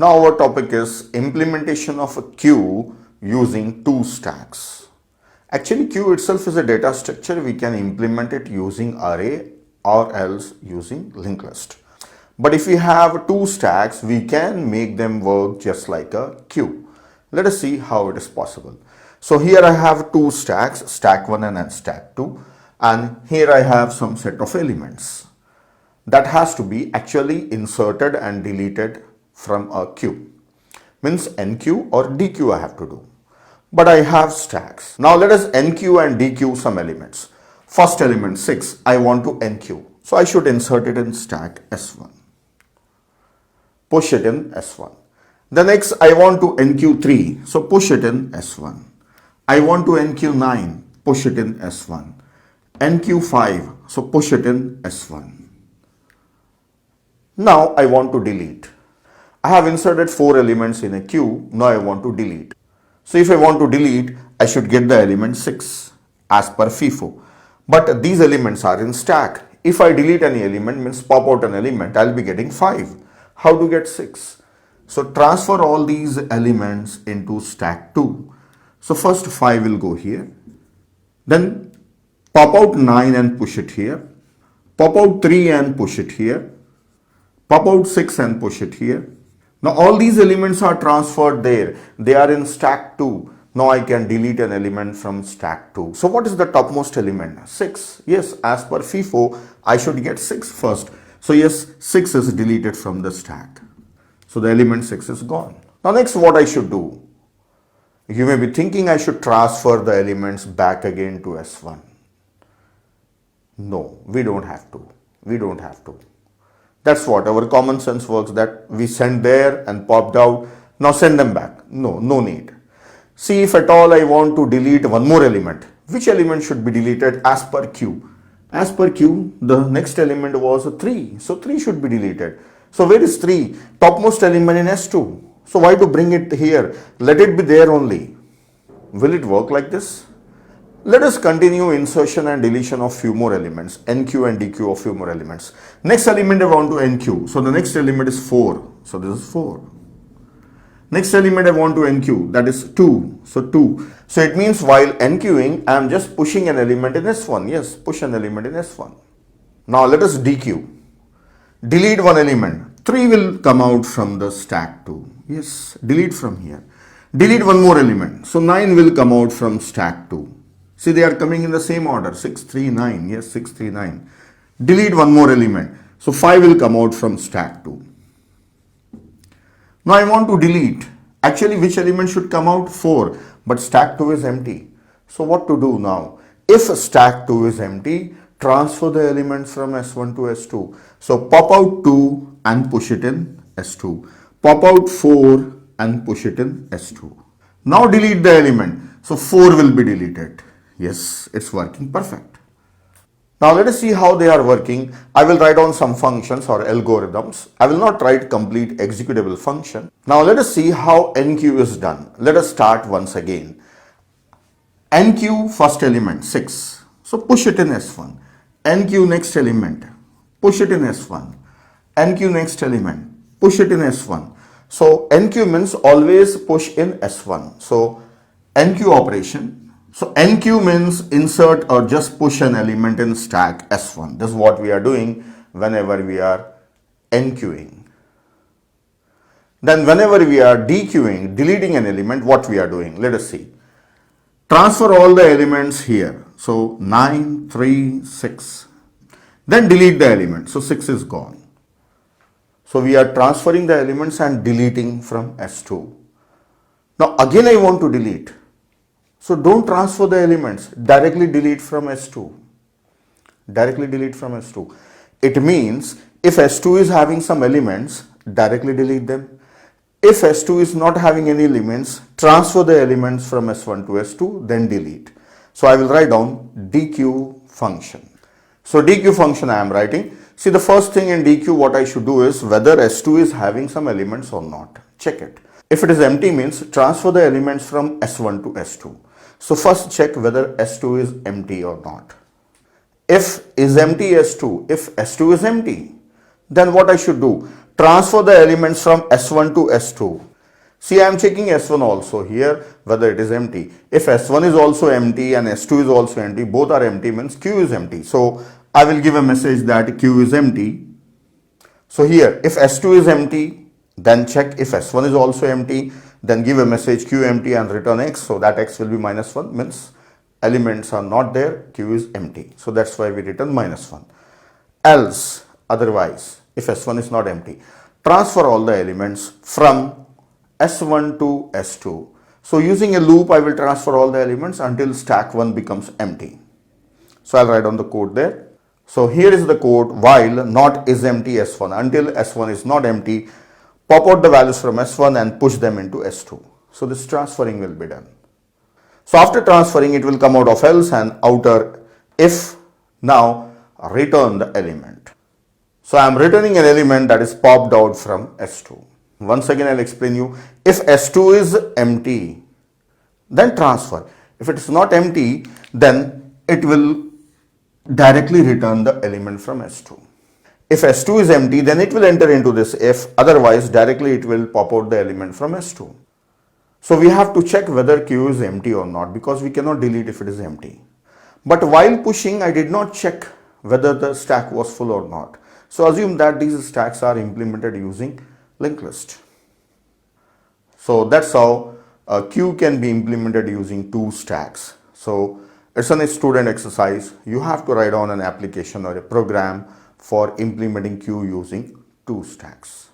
Now our topic is implementation of a queue using two stacks. Actually, queue itself is a data structure. We can implement it using array or else using linked list. But if we have two stacks, we can make them work just like a queue. Let us see how it is possible. So here I have two stacks, stack 1 and stack 2, and here I have some set of elements that has to be actually inserted and deleted from a queue. Means NQ or DQ I have to do. But I have stacks. Now let us NQ and DQ some elements. First element 6, I want to NQ. So I should insert it in stack S1. Push it in S1. The next I want to NQ3. So push it in S1. I want to NQ9. Push it in S1. NQ5. So push it in S1. Now I want to delete. I have inserted 4 elements in a queue. Now I want to delete. So if I want to delete, I should get the element 6 as per FIFO. But these elements are in stack. If I delete any element, means pop out an element, I'll be getting 5. How to get 6? So transfer all these elements into stack 2. So first 5 will go here. Then pop out 9 and push it here. Pop out 3 and push it here. Pop out 6 and push it here. Now all these elements are transferred there. They are in stack 2. Now I can delete an element from stack 2. So what is the topmost element? 6. Yes, as per FIFO, I should get 6 first. So yes, 6 is deleted from the stack. So the element 6 is gone. Now next what I should do? You may be thinking I should transfer the elements back again to S1. No, we don't have to. We don't have to. That's what our common sense works, that we send there and popped out. Now send them back. No, no need. See, if at all I want to delete one more element, which element should be deleted as per Q? As per Q, the next element was 3. So 3 should be deleted. So where is 3? Topmost element in S2. So why to bring it here? Let it be there only. Will it work like this? Let us continue insertion and deletion of few more elements, NQ and DQ of few more elements. Next element I want to NQ. So the next element is 4. So this is 4. Next element I want to NQ, that is 2. So 2. So it means while NQing, I am just pushing an element in S1. Yes, push an element in S1. Now let us DQ. Delete one element. 3 will come out from the stack 2. Yes, delete from here. Delete one more element. So 9 will come out from stack 2. See, they are coming in the same order. 6, 3, 9. Yes, 6, 3, 9. Delete one more element. So 5 will come out from stack 2. Now I want to delete. Actually, which element should come out? 4. But stack 2 is empty. So what to do now? If stack 2 is empty, transfer the elements from S1 to S2. So pop out 2 and push it in S2. Pop out 4 and push it in S2. Now delete the element. So 4 will be deleted. Yes, it's working perfect. Now let us see how they are working. I will write down some functions or algorithms. I will not write complete executable function. Now let us see how NQ is done. Let us start once again. NQ first element 6. So push it in S1. NQ next element. Push it in S1. NQ next element. Push it in S1. So NQ means always push in S1. So NQ operation. So NQ means insert or just push an element in stack S1. This is what we are doing whenever we are NQing. Then whenever we are DQing, deleting an element, what we are doing? Let us see. Transfer all the elements here. So 9, 3, 6. Then delete the element. So 6 is gone. So we are transferring the elements and deleting from S2. Now again I want to delete. So don't transfer the elements, directly delete from S2. Directly delete from S2. It means if S2 is having some elements, directly delete them. If S2 is not having any elements, transfer the elements from S1 to S2, then delete. So I will write down DQ function. So DQ function I am writing. See, the first thing in DQ what I should do is whether S2 is having some elements or not. Check it. If it is empty means transfer the elements from S1 to S2. So first check whether S2 is empty or not. If is empty S2, if S2 is empty, then what I should do? transfer the elements from S1 to S2. See, I am checking S1 also here whether it is empty. If S1 is also empty and S2 is also empty, both are empty, means Q is empty. So I will give a message that Q is empty. So here, if S2 is empty, then check if S1 is also empty, then give a message Q empty and return X. So that X will be minus 1, means elements are not there, Q is empty. So that's why we return minus 1. Else, otherwise, if S1 is not empty, transfer all the elements from S1 to S2. So using a loop, I will transfer all the elements until stack 1 becomes empty. So I'll write on the code there. So here is the code while not is empty S1. Until S1 is not empty, pop out the values from S1 and push them into S2. So this transferring will be done. So after transferring, it will come out of else and outer if. Now return the element. So I am returning an element that is popped out from S2. Once again, I'll explain you. If S2 is empty, then transfer. If it is not empty, then it will directly return the element from S2. If S2 is empty, then it will enter into this if, otherwise directly it will pop out the element from S2. So we have to check whether Q is empty or not, because we cannot delete if it is empty. But while pushing, I did not check whether the stack was full or not. So assume that these stacks are implemented using linked list. So that's how a queue can be implemented using two stacks. So it's a student exercise. You have to write down an application or a program for implementing queue using two stacks.